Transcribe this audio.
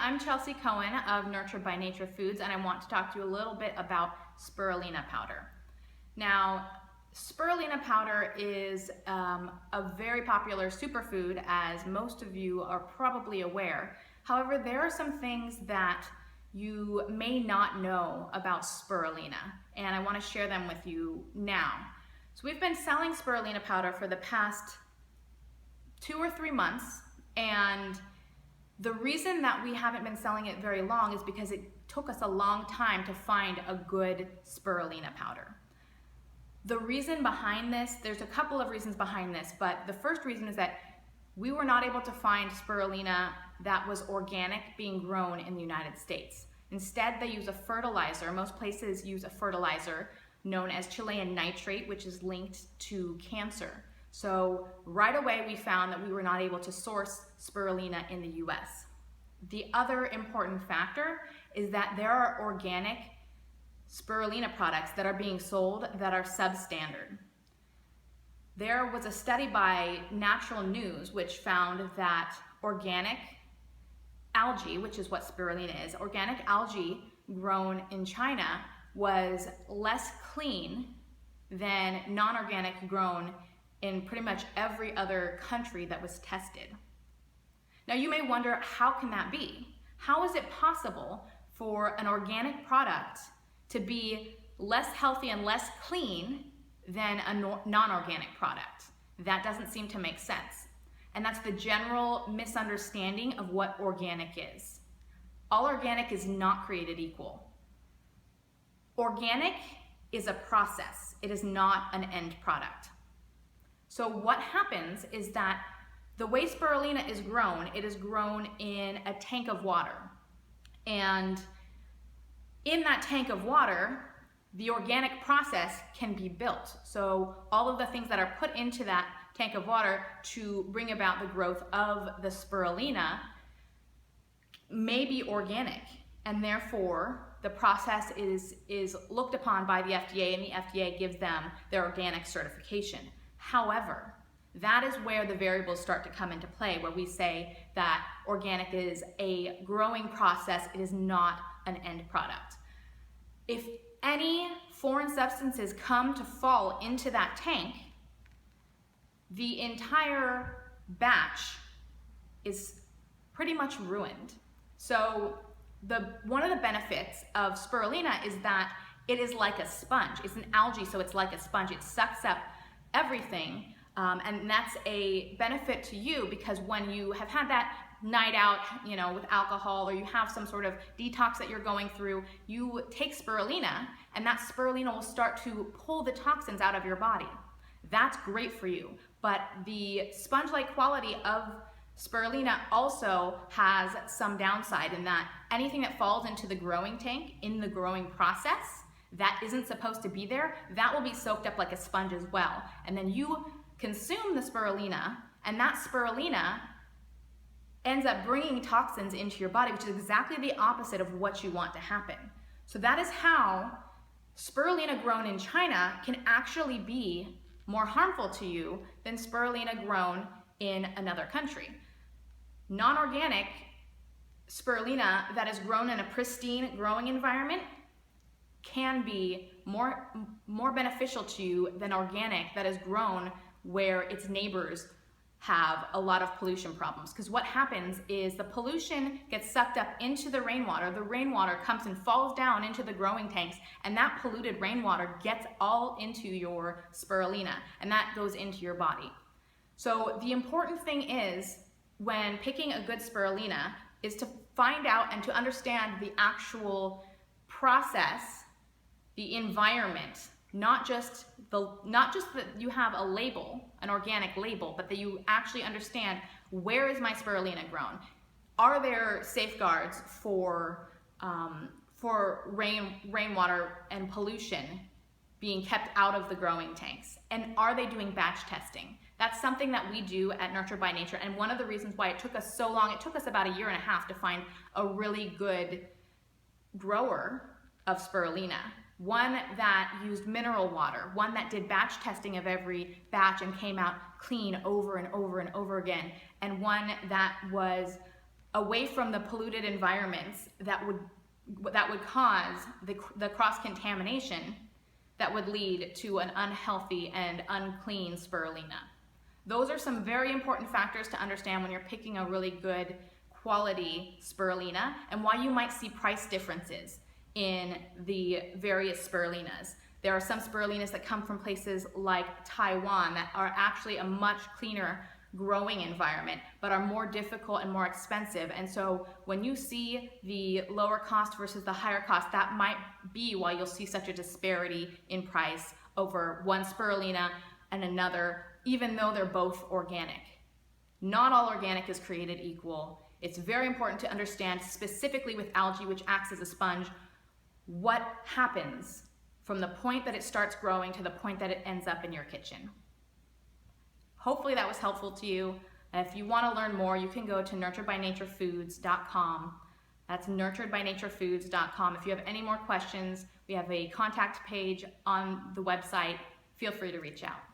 I'm Chelsea Cohen of Nurtured by Nature Foods, and I want to talk to you a little bit about spirulina powder. Now, spirulina powder is a very popular superfood, as most of you are probably aware. However, there are some things that you may not know about spirulina, and I want to share them with you now. So we've been selling spirulina powder for the past 2 or 3 months, and the reason that we haven't been selling it very long is because it took us a long time to find a good spirulina powder. The reason behind this, there's a couple of reasons behind this, but the first reason is that we were not able to find spirulina that was organic being grown in the United States. Instead, they use a fertilizer. Most places use a fertilizer known as Chilean nitrate, which is linked to cancer. So right away we found that we were not able to source spirulina in the US. The other important factor is that there are organic spirulina products that are being sold that are substandard. There was a study by Natural News which found that organic algae, which is what spirulina is, organic algae grown in China was less clean than non-organic grown in pretty much every other country that was tested. Now you may wonder, how can that be? How is it possible for an organic product to be less healthy and less clean than a non-organic product? That doesn't seem to make sense. And that's the general misunderstanding of what organic is. All organic is not created equal. Organic is a process. It is not an end product. So what happens is that the way spirulina is grown, it is grown in a tank of water. And in that tank of water, the organic process can be built. So all of the things that are put into that tank of water to bring about the growth of the spirulina may be organic, and therefore the process is looked upon by the FDA, and the FDA gives them their organic certification. However, that is where the variables start to come into play, where we say that organic is a growing process, it is not an end product. If any foreign substances come to fall into that tank, the entire batch is pretty much ruined. So one of the benefits of spirulina is that it is like a sponge. It's an algae, so it's like a sponge. It sucks up everything, and that's a benefit to you, because when you have had that night out, with alcohol, or you have some sort of detox that you're going through, you take spirulina, and that spirulina will start to pull the toxins out of your body. That's great for you, but the sponge-like quality of spirulina also has some downside, in that anything that falls into the growing tank in the growing process that isn't supposed to be there, that will be soaked up like a sponge as well. And then you consume the spirulina, and that spirulina ends up bringing toxins into your body, which is exactly the opposite of what you want to happen. So that is how spirulina grown in China can actually be more harmful to you than spirulina grown in another country. Non-organic spirulina that is grown in a pristine growing environment can be more beneficial to you than organic that is grown where its neighbors have a lot of pollution problems. Because what happens is the pollution gets sucked up into the rainwater comes and falls down into the growing tanks, and that polluted rainwater gets all into your spirulina, and that goes into your body. So the important thing is, when picking a good spirulina, is to find out and to understand the actual process, the environment, not just that you have a label, an organic label, but that you actually understand, where is my spirulina grown? Are there safeguards for rainwater and pollution being kept out of the growing tanks? And are they doing batch testing? That's something that we do at Nurtured by Nature, and one of the reasons why it took us so long, it took us about 1.5 years to find a really good grower of spirulina. One that used mineral water, one that did batch testing of every batch and came out clean over and over and over again, and one that was away from the polluted environments that would cause the cross-contamination that would lead to an unhealthy and unclean spirulina. Those are some very important factors to understand when you're picking a really good quality spirulina, and why you might see price differences in the various spirulinas. There are some spirulinas that come from places like Taiwan that are actually a much cleaner growing environment, but are more difficult and more expensive. And so when you see the lower cost versus the higher cost, that might be why you'll see such a disparity in price over one spirulina and another, even though they're both organic. Not all organic is created equal. It's very important to understand, specifically with algae, which acts as a sponge, what happens from the point that it starts growing to the point that it ends up in your kitchen. Hopefully that was helpful to you. If you want to learn more, you can go to nurturedbynaturefoods.com. That's nurturedbynaturefoods.com. If you have any more questions, we have a contact page on the website. Feel free to reach out.